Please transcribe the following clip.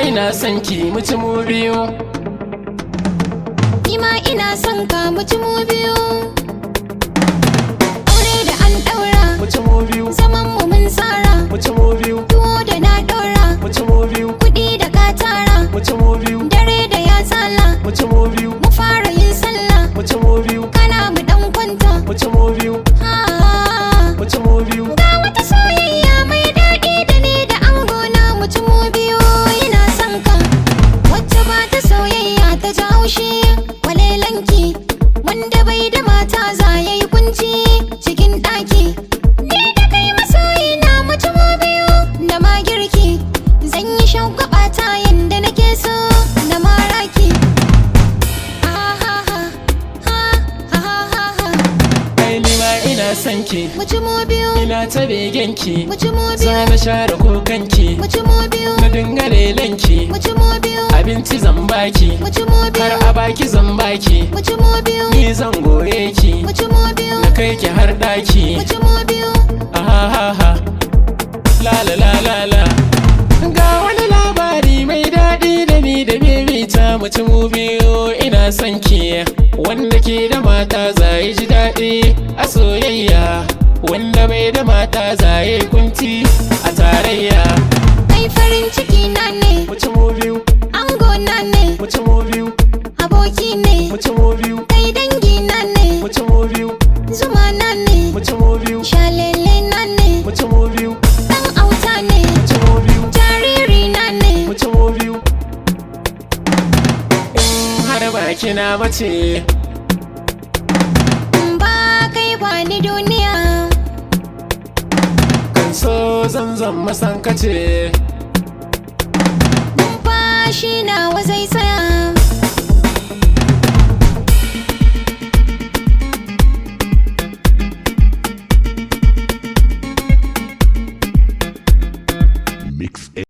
ina son ki muci mubiyu, Nima ina son ka muci mubiyu. Aure da an daura, muci mubiyu, zaman mu mun tsara. muci mubiyu, Tuwo da na daura, muci mubiyu, kuɗi da ka tara. muci mubiyu, Dare da ya tsala, muci mubiyu, mu fara yin sallah. muci mubiyu, Kana mu dan kwanta. muci mubiyu, Ha, muci mubiyu. ga wata soyayya mai daɗi da ni da angona muci mubiyu. Ina son ka, wacce ba ta soyayya ta ji haushi. Walelanki, wanda bai da mata za ya yi kunci cikin ɗaki. Ni da kai masoyi na muci mubiyu. Da ma girki, zan yi shagwaba ta yanda nake so da maraki. Ai ni ma ina son ki, Muci mubiyu, ina ta begenki, muci mubiyu, za na share kokanki, muci mubiyu, na dinga lelanki, muci mubiyu, abinci zan baki, muci har mubiyu, a baki zan baki, muci mubiyu, ni zan goye ki, muci mubiyu, na kai ki har ɗaki. muci mubiyu. Ahaha, la la la la la. Ga wani labari mai daɗi da ni da baby ta muci mubiyu, ina son ki, wanda ke da mata za yi ji daɗi a soyayya, wanda bai da mata za yi kunci a tarayya. Kai farin ciki na ne, Muci mubiyu, ango na ne, muci mubiyu, aboki ne, muci mubiyu, kai dangi na ne, muci mubiyu, zuma na ne, muci mubiyu, shalele na ne, muci mubiyu, dan auta ne, muci mubiyu, jariri na ne. muci mubiyu. In har baki na mace, In ba kai ba ni duniya. kan so zan masan kace. Numfashi nawa zai